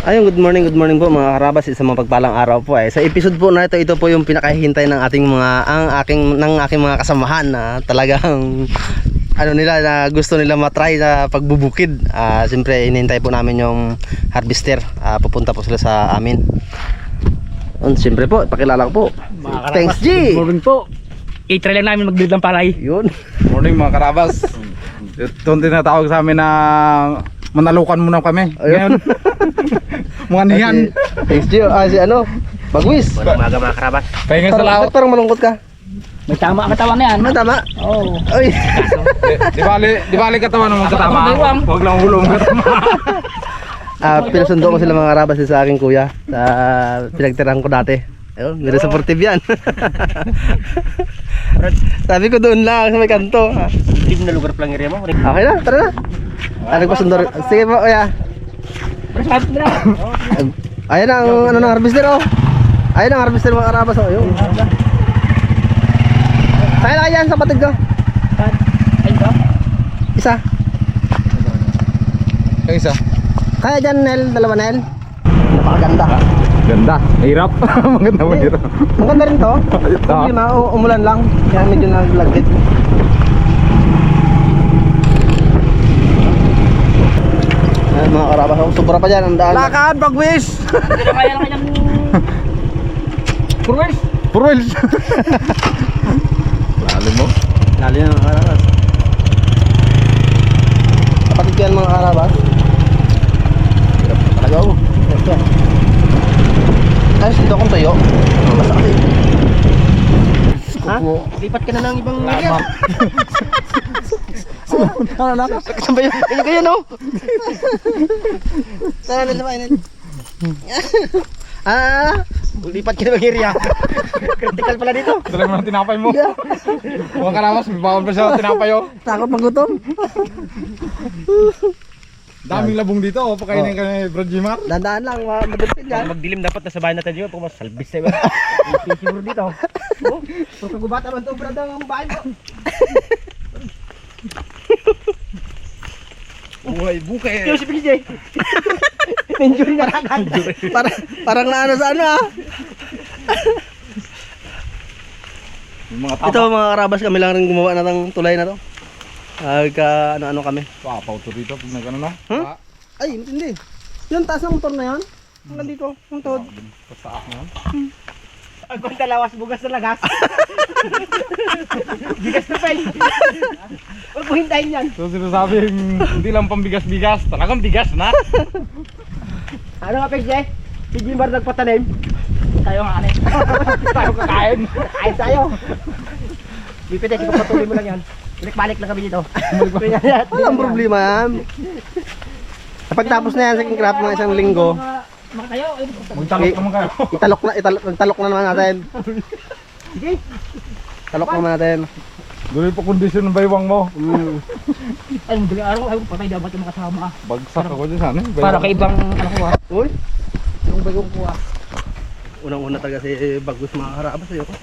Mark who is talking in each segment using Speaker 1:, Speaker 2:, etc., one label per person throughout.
Speaker 1: Ayun, good morning po mga karabas, isang mapagpalang araw po Sa episode po na ito po yung pinakahihintay ng ating aking mga kasamahan na talagang ano nila na gusto nila matry na pagbubukid. Siyempre inihintay po namin yung harvester. Pupunta po sila sa amin. Siyempre po, pakilala ko po. Thanks G.
Speaker 2: Good morning po. I-try lang namin mag-build ng palay.
Speaker 1: Yun.
Speaker 3: Morning mga karabas. Ito ang tinatawag sa amin na manalukan muna kami. Ngayon. Mga niyan.
Speaker 1: Thanks G. Si ano? Bagwis.
Speaker 2: Umaga mga karabas.
Speaker 3: Pahinga sa laot.
Speaker 1: Parang malungkot ka.
Speaker 2: May tama katawan na yan.
Speaker 1: Ano tama?
Speaker 2: Oo.
Speaker 1: Oy.
Speaker 3: Di bali katawan ng magkatama.
Speaker 2: Ako,
Speaker 3: Huwag lang hulong katama.
Speaker 1: Pinasundo ko sila mga karabas sa aking kuya sa pinagtirahan ko dati. Ayun, very supportive yan. Sabi ko doon lang sa may kanto.
Speaker 2: Team na lugar pa lang area mo.
Speaker 1: Okay na, tara na. Nagpasundo rin. Sige po, kuya. Ayan ang ano ng harvester oh. Ayan ang harvester mga karabas oh. Ayun. Saan na yan sa patid ko? Isa.
Speaker 3: Yung isa.
Speaker 1: Kaya dyan Nel, dalawa Nel. Napakaganda.
Speaker 3: Ganda. Hirap. Maganda mo hirap.
Speaker 1: Maganda rin to. Problema, umulan lang. Kaya medyo naglagkit. Ayan mga karabas oh. Sobra pa dyan ang daan.
Speaker 3: Lakad, bagwis.
Speaker 2: Hindi na kaya lang kanyang Purwels.
Speaker 3: Purwels. Lalo mo.
Speaker 1: Lalo na mga karabas. Kapatid ko yan mga karabas. Hirap na talaga oh. Ayos dito akong tayo. Basta kasi.
Speaker 2: Ha? Lipat ka na ng ibang area.
Speaker 1: Ano na? Kasama yun. Ganyan kayo no? Sana nila mainin.
Speaker 2: Lipat ka na ng area. Critical pala dito.
Speaker 3: Dala mo ng tinapay mo. Mga karabas, may bawal pa siya ng tinapay oh.
Speaker 1: Takot magutom.
Speaker 3: Daming labong dito oh. Pakainin ka ni Brad Jimar.
Speaker 1: Dandaan lang, madulpin yan.
Speaker 2: Magdilim dapat nasa bahay natin dito. Kung mas salbis na iba. Siguro dito.
Speaker 1: Kung kagubata man ito, brad ang bahay mo.
Speaker 3: Uy, bukay.
Speaker 2: Ito si PJ. Injury na agad.
Speaker 1: Parang naano sa ano ah.
Speaker 3: Yung mga tama.
Speaker 1: Ito mga karabas, kami lang rin gumawa na ng tulay na to. Ano-ano kami.
Speaker 3: Papaw to dito pag nagano na.
Speaker 1: Huh? Ay, hindi. Yung taas ng motor na yan. Hanggang dito, yung tod.
Speaker 3: Basta ako yan.
Speaker 2: Ang konta lawas, bugas na lagas. Bigas na pa Huwag mo hintayin yan.
Speaker 3: So sinasabing hindi lang pambigas-bigas, talagang bigas na.
Speaker 2: Ano nga PJ? Si Jimbar nagpatanim. Tayo nga anin. Tayo kakain. Kain tayo. Bipite, patuloy mo lang yan. Balik-balik lang kami dito.
Speaker 1: Walang problema yan. Pagtapos na yan sa craft ng isang linggo,
Speaker 3: Magtalok naman kayo.
Speaker 1: italok na naman natin.
Speaker 2: Sige.
Speaker 1: Talok naman natin.
Speaker 3: Duloy pa kondisyon ng baywang mo.
Speaker 2: Ay, madaling araw. Ay, patay dapat yung makasama.
Speaker 3: Bagsak ako dyan sana.
Speaker 2: Para kay ibang ano ko
Speaker 1: Uy,
Speaker 2: yung bagong kuha.
Speaker 1: unang-una talaga si Bagus mga karabas sa'yo ko.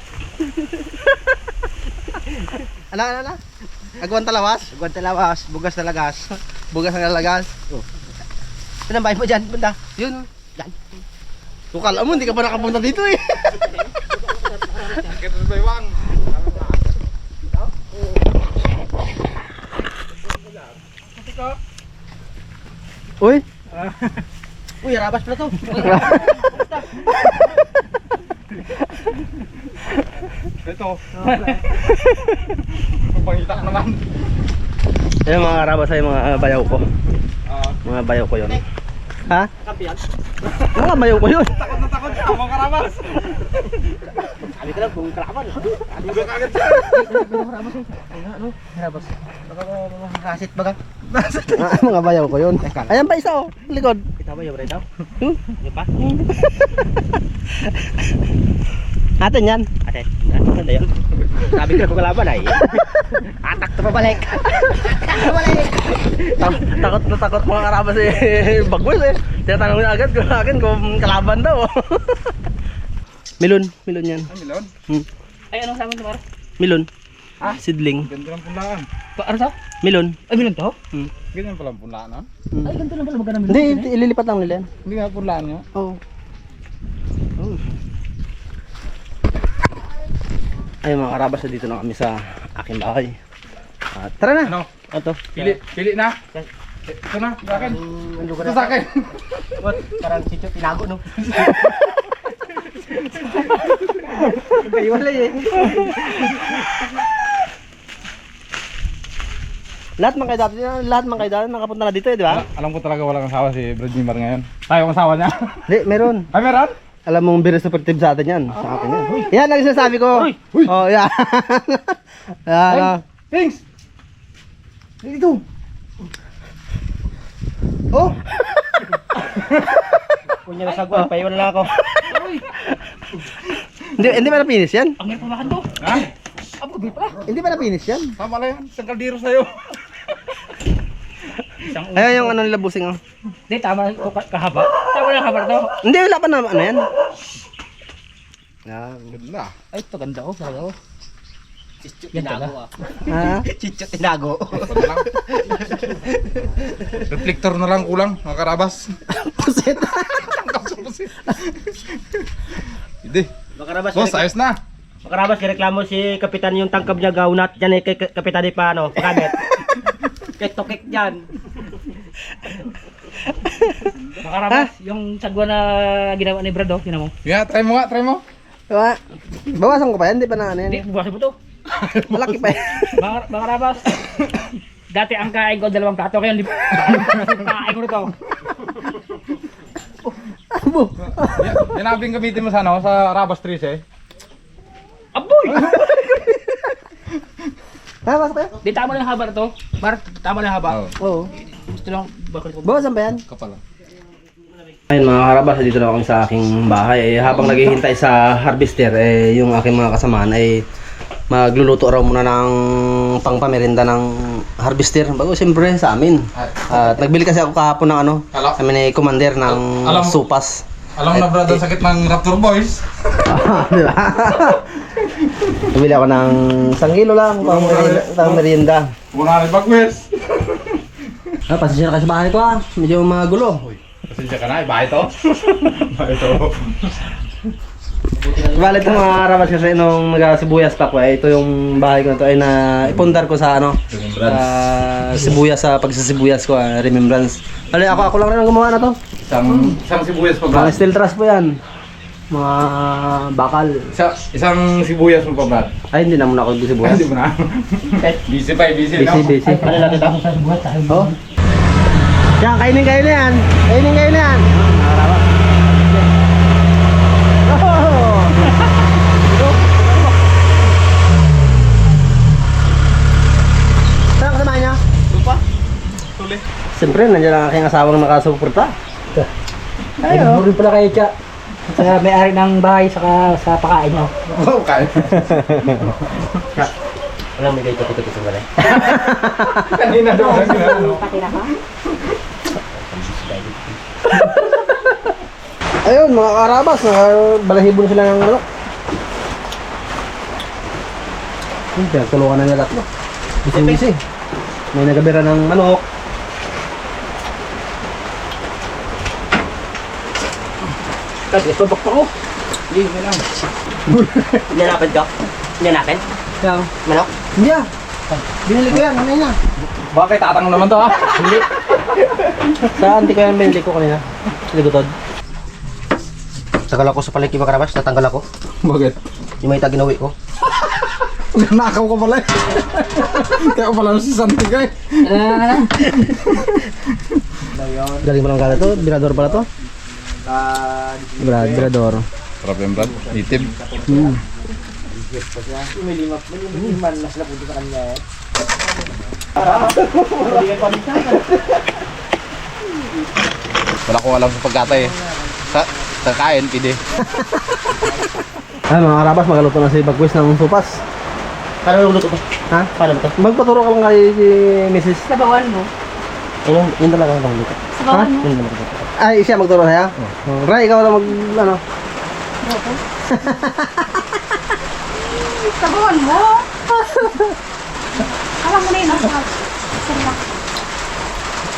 Speaker 1: Ala. Agwan talawas?
Speaker 2: Agwan talawas, bugas na lagas.
Speaker 1: Bugas ang lalagas.
Speaker 2: Oh. Pinambay mo dyan, banda.
Speaker 1: Yun.
Speaker 2: Yan.
Speaker 1: Kung kala mo, hindi ka pa nakapunta dito eh.
Speaker 3: Sakit ng baywang.
Speaker 1: Uy.
Speaker 2: Uy, rabas pala to.
Speaker 3: Ito. Pangita naman.
Speaker 1: Ayun mga karabas ay mga bayaw ko. Mga bayaw ko yun. Ha?
Speaker 2: Kampiyan.
Speaker 1: Mga bayaw ko yun.
Speaker 3: Takot na takot siya, mga karabas.
Speaker 2: Sabi ko lang kung kalaban.
Speaker 3: Buga kagad siya.
Speaker 2: Ano? Rabas. Makakasit baga.
Speaker 1: Mga bayaw ko yun. Ayan pa isa oh, likod.
Speaker 2: Kita ba yung daw? Yung pa?
Speaker 1: Atin yan.
Speaker 2: Ate, ano yun? Sabi ko lang kung kalaban ay. Atak to pabalik.
Speaker 1: Takot na takot mga karabas eh. Bagwis eh. Tinatanong niya agad kung akin kung kalaban daw. Milon yan.
Speaker 3: Ay, milon.
Speaker 2: Ay, anong sabi mo tomorrow?
Speaker 1: Milon. Sidling.
Speaker 3: Ganito lang punlaan.
Speaker 2: Ano to?
Speaker 1: Melon.
Speaker 2: Ay, bilang to?
Speaker 3: Ganyan palang punlaan, ha?
Speaker 2: Ay, ganito lang pala magkano
Speaker 1: Hindi, ililipat lang nila yan.
Speaker 3: Hindi nga punlaan nyo.
Speaker 1: Oo. Ay mga karabas, dito na kami sa aking bahay. Tara na.
Speaker 3: Ano?
Speaker 1: Ito.
Speaker 3: Pili na. Ito na, sa akin. Ito sa akin.
Speaker 2: What? Parang sityo tinago, no? Iwalay eh.
Speaker 1: Lahat man kayo dati nakapunta na dito eh, di ba?
Speaker 3: Alam ko talaga walang asawa si Brad Jimar ngayon. Tayo ang asawa niya.
Speaker 1: Hindi, meron.
Speaker 3: Ay, meron?
Speaker 1: Alam mong very supportive sa atin yan. Sa akin yan. Yan ang sinasabi ko.
Speaker 2: Uy!
Speaker 1: Oh, yan. Yan.
Speaker 3: Thanks!
Speaker 1: Dito. Oh!
Speaker 2: Kunya na sagwan, paiwan lang ako.
Speaker 1: Hindi ba na-finish yan?
Speaker 2: Ang hirap pamakan to.
Speaker 3: Ha?
Speaker 2: Abo, gabi pala.
Speaker 1: Hindi ba na-finish yan?
Speaker 3: Tama lang yan. Isang kaldero sa'yo.
Speaker 2: Isang
Speaker 1: Ayun yung ano nila busing oh.
Speaker 2: Hindi, tama ko kahaba. Tama lang kahaba to.
Speaker 1: Hindi, wala pa na ano yan. Yan.
Speaker 3: Ganda.
Speaker 2: Ay, ito ganda oh, talaga oh. Chicho tinago ah.
Speaker 1: Ha?
Speaker 2: Chicho tinago.
Speaker 3: Ito na lang. Reflector na lang kulang, mga karabas.
Speaker 1: Pusit.
Speaker 3: Hindi.
Speaker 2: Makarabas.
Speaker 3: Boss, ayos na.
Speaker 2: Makarabas, reklamo si kapitan yung tangkab niya gaunat. Diyan eh, kay kapitan di pa ano, pagamit. Kek to kek dyan. Makarabas, yung sagwa na ginawa ni Brad oh, yun mo.
Speaker 3: Yeah, try mo nga, try mo.
Speaker 1: Diba? Bawasan ko pa yan, di pa na ano
Speaker 2: Hindi,
Speaker 1: yan.
Speaker 2: buwasan mo to.
Speaker 1: Malaki pa yan.
Speaker 2: Makarabas. Dati ang kain ko 2 plato, kaya kain ko nito.
Speaker 1: Abo.
Speaker 3: Yan ang gamitin mo sa ano, sa Rabas Trees eh.
Speaker 2: Aboy!
Speaker 1: Ha, pasok kayo?
Speaker 2: Di tama na yung haba na to. Bar, tama na yung haba.
Speaker 3: Oo.
Speaker 1: Oo.
Speaker 2: Gusto lang, bakit ko.
Speaker 1: Bawasan pa yan?
Speaker 3: Kapal lang.
Speaker 1: Ayun mga karabas, dito na kami sa aking bahay. Habang naghihintay sa harvester, yung aking mga kasamahan ay magluluto raw muna ng pangpamerinda ng harvester. Bago siyempre sa amin. At nagbili kasi ako kahapon ng ano, kami ni commander ng
Speaker 3: Alam-
Speaker 1: supas.
Speaker 3: Alam na brad, ang sakit ng Raptor Boys.
Speaker 1: Di ba? Nabili ako ng 1 kilo lang pang merienda.
Speaker 3: Muna rin bagwes.
Speaker 1: Pasensya na kayo sa bahay ko medyo magulo.
Speaker 3: Pasensya ka na, iba ito. Iba ito.
Speaker 1: Bale ito mga karabas kasi nung nag-sibuyas pa ko ito yung bahay ko na to ay naipundar ko sa ano sibuyas sa pagsasibuyas ko remembrance. Bale ako lang rin ang gumawa na to.
Speaker 3: Isang sibuyas pa
Speaker 1: Mga
Speaker 3: brad.
Speaker 1: steel truss po yan. Mga bakal.
Speaker 3: Isang sibuyas mo pa brad.
Speaker 1: Ay hindi na muna ako sibuyas.
Speaker 3: Hindi mo na. Busy pa, busy no?
Speaker 1: Busy.
Speaker 2: Ano natin ito? Sa buhat tayo.
Speaker 1: Oh. Yan, kainin na yan. Kainin na yan. Oh. Saan kasama niya?
Speaker 3: Lupa. Tuli.
Speaker 1: Siyempre, nandiyan ang aking asawang nakasuporta.
Speaker 2: Ay, rin pala kayo siya. Sa may-ari ng bahay sa pakain nyo.
Speaker 3: Oo, kaya.
Speaker 2: Walang may kayo kapito sa balay.
Speaker 3: Kanina doon.
Speaker 2: Patira ka?
Speaker 1: Ayun, mga karabas, balahibon sila ng manok. Tulungan na nila tatlo. Busy. May nagabira ng manok.
Speaker 2: Kasi pabak pa ko.
Speaker 3: Hindi, may lang.
Speaker 2: Hinanapin ka? Hinanapin?
Speaker 1: Yang,
Speaker 2: Manok?
Speaker 1: hindi ah. Binili ko yan, ano na.
Speaker 3: Bakit tatang naman to ha?
Speaker 1: Hindi. Sa auntie ko yan, binili ko kanina. Ligutod. Tagal ako sa palengke mga karabas, natanggal ako.
Speaker 3: Bakit?
Speaker 1: Yung may taginawi ko.
Speaker 3: Nakaw ka pala eh. Kaya pala si Santi ka eh.
Speaker 1: Galing mo lang kala to, birador pala to. Birador.
Speaker 3: Sarap yan brad, native.
Speaker 2: Miliman na sila punto sa kanya eh.
Speaker 3: Wala ko alam sa pagkatay eh. Sa kain, pide.
Speaker 1: Ay mga karabas, magaluto na si Bagwis ng supas.
Speaker 2: Paano luto ko?
Speaker 1: Ha?
Speaker 2: Paano luto?
Speaker 1: Magpaturo ka lang kay si Mrs.
Speaker 4: Sabawan mo.
Speaker 1: Yun talaga ang pangluto.
Speaker 4: Sabawan mo.
Speaker 1: Yun talaga. Ay, siya magturo sa'yo? Ray, ikaw lang ano?
Speaker 4: Sabawan mo. Alam mo na yun, ako.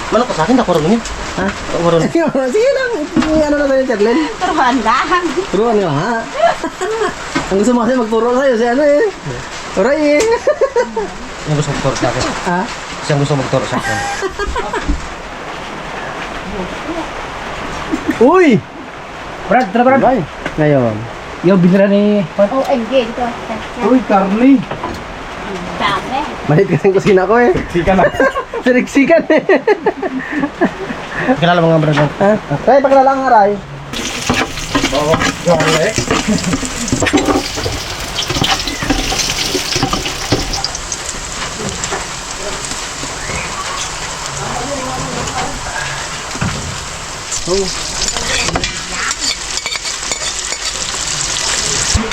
Speaker 2: Manok ka sa akin, ako rin yun.
Speaker 1: Ha?
Speaker 2: Ako rin.
Speaker 1: Sige lang. May ano na tayo, Charlene.
Speaker 4: Turuan lang.
Speaker 1: Turuan nga ha. Ang gusto mo kasi magturo sa'yo si ano eh. Oray eh.
Speaker 2: Yung gusto magturo sa akin.
Speaker 1: Ha?
Speaker 2: Siyang gusto magturo sa akin.
Speaker 1: Uy!
Speaker 2: Brad, tara Brad.
Speaker 1: Bye. Ngayon.
Speaker 2: Yung binira ni...
Speaker 4: OMG, dito.
Speaker 3: Uy, karni.
Speaker 4: Dami.
Speaker 1: Malit kasing kusina ko eh.
Speaker 3: Sika na.
Speaker 1: Siriksikan eh.
Speaker 2: Kilala mo nga Brad.
Speaker 1: Ha? Tay, pakilala ang aray.
Speaker 3: Oo, sorry.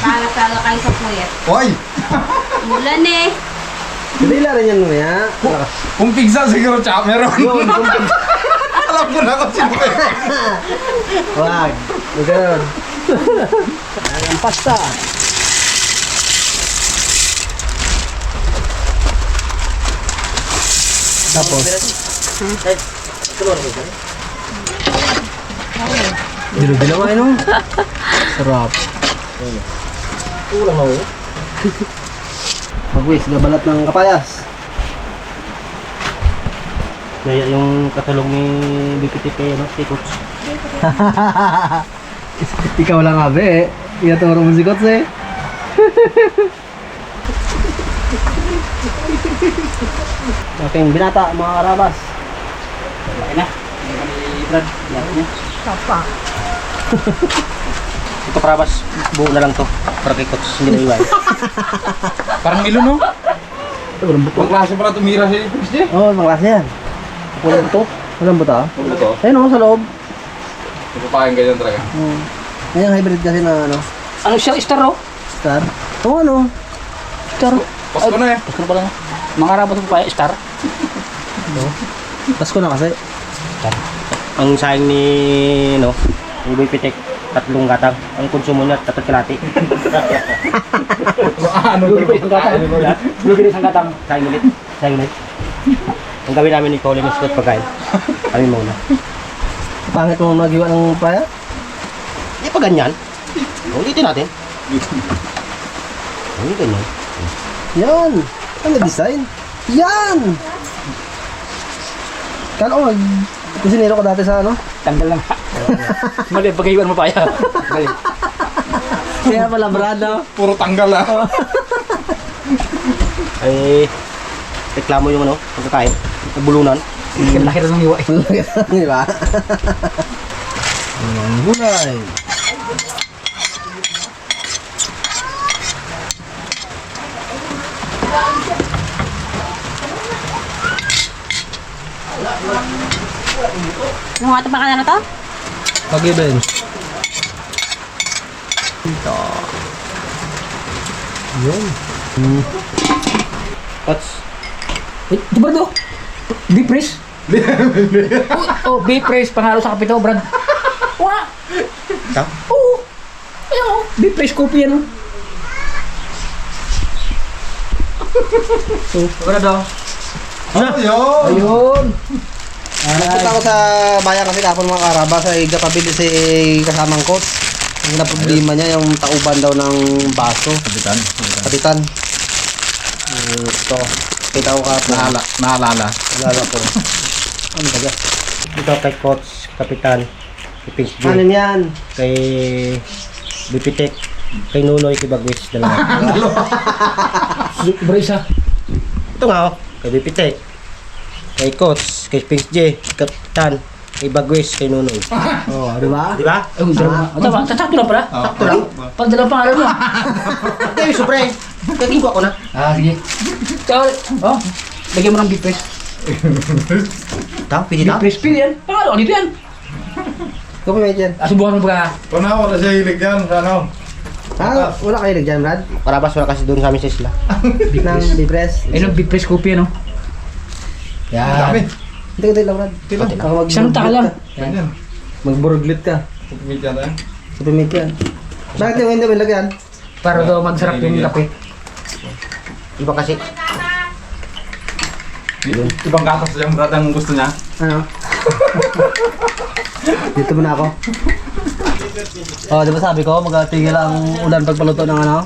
Speaker 4: Para talaga kayo sa puyat.
Speaker 3: Hoy!
Speaker 4: Mulan eh.
Speaker 1: Hindi lang rin yan mamaya.
Speaker 3: Kung pizza siguro tsaka meron. Alam ko na kung sino eh.
Speaker 1: Wag. Huwag ganun. Ang pasta. Tapos, dilo-dilo nga yun. Sarap.
Speaker 2: Kulang na mo.
Speaker 1: Magwis, gabalat ng kapayas.
Speaker 2: Kaya yung katulong ni BPTP, no? Si Coach.
Speaker 1: Ikaw lang abe eh. Iaturo mo si Kots eh.
Speaker 2: Aking binata, mga karabas. Laki na. Brad, laki niya.
Speaker 4: Papa.
Speaker 2: Ito karabas, buo na lang to. Para kay Coach, hindi na iwan.
Speaker 3: Parang milo no? Ang klase pala tumira si Pizza.
Speaker 1: Oo, mga klase yan.
Speaker 2: Walang to.
Speaker 1: Walang buta.
Speaker 3: Ano to?
Speaker 1: Ayun o, sa loob.
Speaker 3: Ipapain ganyan talaga.
Speaker 1: Ayan, hybrid kasi na ano,
Speaker 2: Ano siya, star oh?
Speaker 1: star. Oo ano,
Speaker 2: Star.
Speaker 3: Pasko na eh.
Speaker 2: Pasko na pala nga. Mga karabas mo pa, star.
Speaker 1: Pasko na kasi.
Speaker 2: Star. Ang sayang ni, no, ni BPTP, 3 gatang. Ang konsumo niya, 3 kalati.
Speaker 3: Ano
Speaker 2: Lugi pa isang gatang. Lugi na isang gatang. Sayang ulit. Sayang ulit. Ang gawin namin ni Colin is pagkain. Kami muna.
Speaker 1: Pangit mo magiwa ng paya.
Speaker 2: Hindi pa ganyan. Ulitin natin. Hindi ganyan.
Speaker 1: Yan. Ang design. Yan. Kala ko kusinero ka dati sa ano?
Speaker 2: Tanggal lang. Mali, pagkaiwan mo pa yan. Mali.
Speaker 1: Kaya pala brado.
Speaker 3: Puro tanggal ah.
Speaker 2: Ay, reklamo yung ano, pagkakain. Bulunan. Laki na ng hiwa.
Speaker 1: Di ba? Ang gulay.
Speaker 4: Ano nga ito pa na to?
Speaker 1: Pag-event. Ito. Yun.
Speaker 2: What's?
Speaker 5: Wait, di ba to? Beef race? Oh, beef race, panalo sa kapito, Brad. Wala.
Speaker 2: Ito?
Speaker 5: Oo. Ayan o, beef race copy yan o. Brad o.
Speaker 3: Ayun!
Speaker 5: Ayun.
Speaker 1: Nagpunta ako sa bayan kasi kapon mga karaba sa igapabili si kasamang coach. Ang na problema niya yung tauban daw ng baso.
Speaker 3: Kapitan.
Speaker 1: Kapitan. Ito. Kita ko ka.
Speaker 3: Naalala.
Speaker 1: Nalala ko. Ano ba yan?
Speaker 2: Ito kay Coach, Kapitan, kay Prince J,
Speaker 1: Ano yan?
Speaker 2: kay BPTP, kay Nunoy, kay Bagwis, dalawa.
Speaker 5: Brace ha.
Speaker 2: Ito nga oh, kay BPTP, kay Coach, kay Prince J, kay Kapitan, kay Bagwis, kay Nunoy.
Speaker 1: Oh, di ba?
Speaker 2: Di ba?
Speaker 5: Ay, dalawa. O, tama. Sakto lang pala.
Speaker 2: Sakto lang.
Speaker 5: Pag dalawa pangalan mo.
Speaker 2: Hindi, sobre. Kaging ko ako na.
Speaker 5: Ah, sige. Tsaka, oh, lagyan mo ng beef race.
Speaker 2: Ito, pili
Speaker 5: Beef
Speaker 2: na.
Speaker 5: race, pili yan. Pangalan, dito yan.
Speaker 1: Kupimay dyan.
Speaker 5: Subukan mo ba?
Speaker 3: Wala, wala siya hilig dyan. Ano?
Speaker 1: Ah, wala kayo dyan, Brad?
Speaker 2: Parabas wala kasi doon sa amin sa isla.
Speaker 1: Ng bibres.
Speaker 5: Ayun ang beef race copy yan o.
Speaker 3: Dami.
Speaker 5: Yan.
Speaker 1: Hindi ko tayo lang, Brad. Baka
Speaker 5: Isang taka lang.
Speaker 3: Ganyan.
Speaker 1: Magburglit ka.
Speaker 3: Kupimit yan eh.
Speaker 1: Kupimay ka. Bakit yung hindi mo lagyan?
Speaker 5: Para daw magsarap yung kape.
Speaker 2: Iba kasi.
Speaker 3: Ibang gatas yung Brad ang gusto niya.
Speaker 1: Ano? Dito muna ako. Oh, di ba sabi ko, magatigil ang ulan pagpaluto ng ano?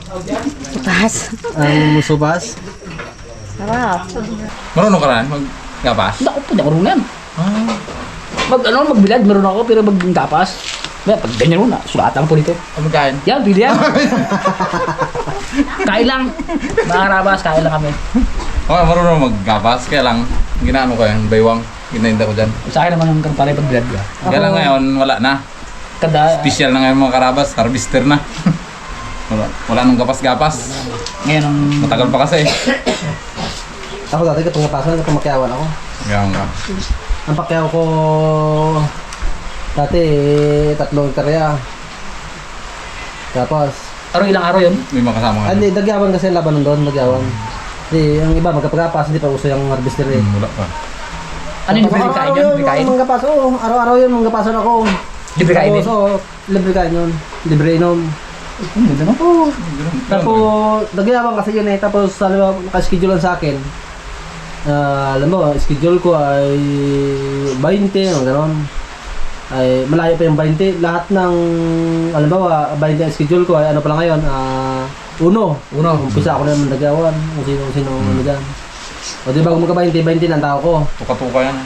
Speaker 4: Bukas.
Speaker 1: Ang supas.
Speaker 4: Sarap.
Speaker 3: Marunong ka na mag-gapas?
Speaker 5: Hindi ako, hindi ako rin yan. Magbilad, meron ako, pero magtapas. Pag ganyan muna, sulatan po dito.
Speaker 3: Ano kain?
Speaker 5: Yan, pili yan. Kain lang. Mga karabas, kain lang kami.
Speaker 3: Okay, marunong mag-gapas. Kaya lang, ginaano ko yung baywang. Ginahinda ko dyan.
Speaker 5: Sa akin naman yung karpalay pagbilad ka.
Speaker 3: Kaya lang ngayon, wala na.
Speaker 5: Kada,
Speaker 3: Special na ngayon mga karabas. Harvester na. Wala nang gapas-gapas.
Speaker 5: ngayon ang...
Speaker 3: Matagal pa kasi.
Speaker 1: Ako dati katong napasan, kumakyawan ako.
Speaker 3: Kaya nga.
Speaker 1: Ang pakyaw ko dati 3 hektarya. Tapos,
Speaker 5: Ilang araw yun?
Speaker 3: May makasama ka.
Speaker 1: hindi, dagyawan kasi ang laban nun doon, dagyawan. Hindi, ang iba magkapagapas, hindi pa uso yung harvester eh.
Speaker 3: Wala pa.
Speaker 5: Ano yung libre kain yun? Libre kain?
Speaker 1: Manggapas, oo. Araw-araw yun, manggapasan ako.
Speaker 5: Libre kain din?
Speaker 1: Tapos, oo, libre kain yun. Libre inom.
Speaker 5: Ganda no?
Speaker 1: Oo. Tapos, nagyabang kasi yun eh. Tapos, alam mo, nakaschedule lang sa akin. Alam mo, schedule ko ay 20, o gano'n. Ay, malayo pa yung 20. Lahat ng, alam mo, 20 ang schedule ko ay ano pala ngayon, uno. Umpisa ako na naman nagyawan. Kung sino ano dyan. O di ba kung magka-20, 20 ng tao ko.
Speaker 3: Tuka-tuka yan.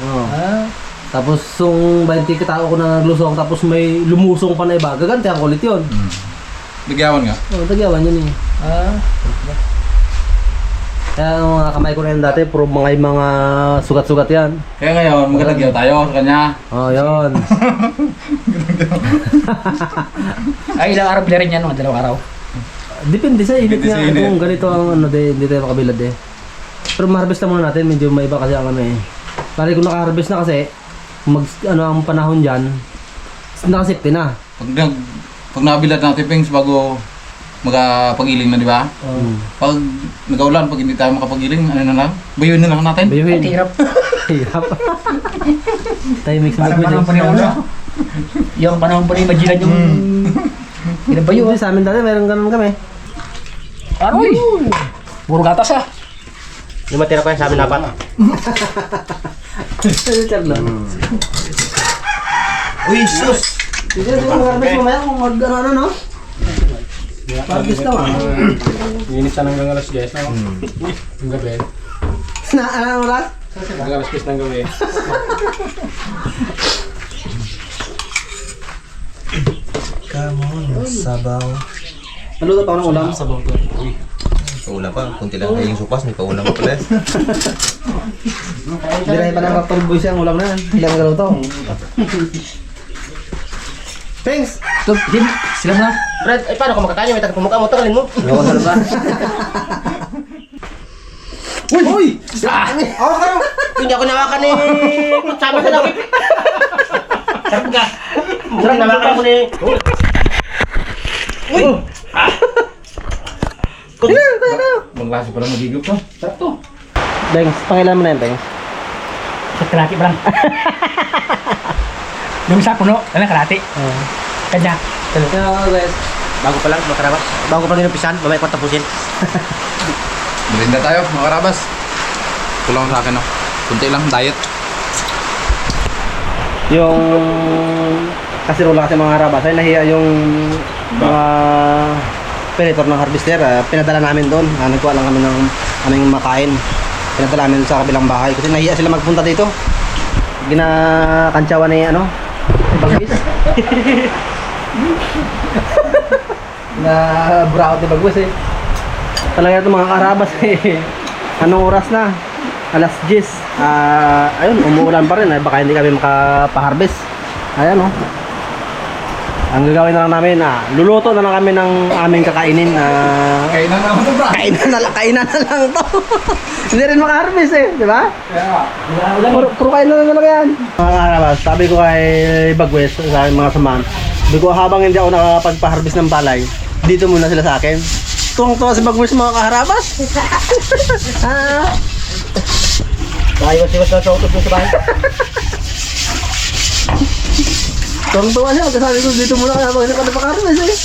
Speaker 1: Oo. Tapos, yung 20 katao ko na naglusong, tapos may lumusong pa na iba. Gagantihan ko ulit yun.
Speaker 3: Bigyawan nga.
Speaker 1: Oo, nagyawan yun eh. Kaya ang mga kamay ko na yun dati, puro mga sugat-sugat yan.
Speaker 3: Kaya ngayon, magkatagyaw tayo sa kanya.
Speaker 1: Oo, yun.
Speaker 5: Ay, ilang araw pila rin yan, mga 2 araw.
Speaker 1: Depende sa init
Speaker 3: Depende
Speaker 1: nga.
Speaker 3: sa init.
Speaker 1: Kung ganito ang ano, hindi tayo makabilad eh. Pero ma-harvest na muna natin, medyo maiba kasi ang ano eh. Pari kung naka-harvest na kasi, ang panahon dyan, nakasipti na.
Speaker 3: Pag nabilad natin, Pings, bago magpag-iling na, di ba? Pag nag-aulan, pag hindi tayo makapag-iling, ano na lang? Bayuin na lang natin.
Speaker 1: Bayuhin.
Speaker 5: Ay, hirap.
Speaker 1: Hirap. Tayo mix na
Speaker 5: Parang panahon pa rin ulo. Yung panahon pa rin majilan yung... Ilan ba yun?
Speaker 1: Sa amin dati, meron ganun kami.
Speaker 5: Aroy! Puro gatas ah.
Speaker 2: Yung matira ko yan sa amin dapat.
Speaker 3: Uy, sus!
Speaker 1: Hindi na mag-harvest mamaya kung mag-ano no? Harvest na nga.
Speaker 6: Init siya hanggang alas 10 na. Ang gabi.
Speaker 1: Ano oras?
Speaker 6: Hanggang alas 10 ng gabi.
Speaker 1: Sabaw. Naluto pa ako ng ulam. Sabaw to.
Speaker 7: Wala pa, kunti lang yung supas, may paulam pa pala.
Speaker 1: Dirahin pa ng Raptor Boys yung ulam na yan. Ilang galuto. Thanks!
Speaker 5: Sila na.
Speaker 2: Brad, ay paano ka makakain? May taga pumukha mo, tagalin mo.
Speaker 1: Ewan ko ba? Uy!
Speaker 2: Ako ka rin. Hindi ako nawakan ni... Sama ka lang. Sarap ka. Sarap nawakan ako ni... Uy!
Speaker 3: Bang klase pala magigip to.
Speaker 5: Sarap to.
Speaker 1: Thanks, pangilan mo na yan, thanks.
Speaker 5: Sa kalati pa lang. Yung isa puno, kailan kalati. Kanya.
Speaker 1: Guys.
Speaker 2: Bago pa lang, makarabas. Bago pa lang inumpisan, mamaya ko tapusin.
Speaker 3: Merinda tayo, mga karabas. Kulang sa akin, no? Kunti lang, diet.
Speaker 1: Yung kasirola kasi mga rabas ay nahiya yung mga operator ng harvester. Pinadala namin doon. Nagkuha lang kami ng aming makain. Pinadala namin sa kabilang bahay kasi nahiya sila magpunta dito. Ginakantsawan ni ano, Bagwis. Na brown ni Bagwis eh. Talaga ito mga karabas eh. Anong oras na? Alas 10. Ayun, umuulan pa rin. Baka hindi kami makapa-harvest. Ayan oh. Ang gagawin na lang namin, luluto na lang kami ng aming kakainin.
Speaker 3: Kainan naman to, bro.
Speaker 1: Kainan na lang to. Hindi rin maka-harvest eh, di ba? Puro kainan na lang yan. Mga karabas, sabi ko kay Bagwes, sa aking mga samahan, sabi ko habang hindi ako nakapagpa-harvest ng palay, dito muna sila sa akin. Tuwang-tuwa si Bagwes mga kaharabas.
Speaker 2: Iwas-iwas na sa utot mo sa bahay.
Speaker 1: Tuwang-tuwa siya, sabi ko dito muna kaya habang hindi pa napaka-harvest eh.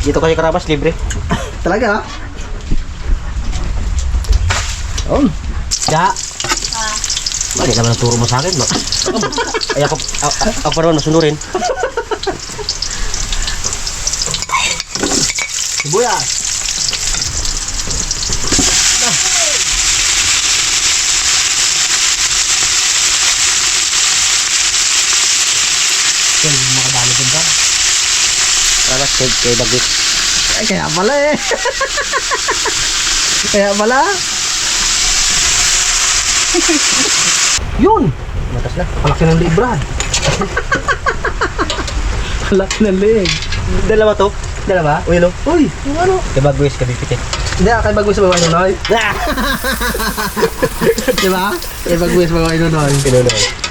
Speaker 2: Dito kasi karabas, libre.
Speaker 1: Talaga ha?
Speaker 2: Ya. Bakit naman ang turo mo sa akin, no? Ay, ako pa naman masunurin. Sibuyas. Makadali din ka. Tapos kay Bagwit.
Speaker 1: Ay, kaya pala eh. Kaya pala. Yun!
Speaker 2: Matas na.
Speaker 1: Palaki ng liig, Brad. Palaki ng liig.
Speaker 2: Dalawa to? Dalawa? Uy, no?
Speaker 1: Uy, yung ano?
Speaker 2: Kay Bagwis, kay Bipitin.
Speaker 1: Hindi, kay Bagwis mga inunoy. Diba? Kay Bagwis mga inunoy.
Speaker 2: Pinunoy.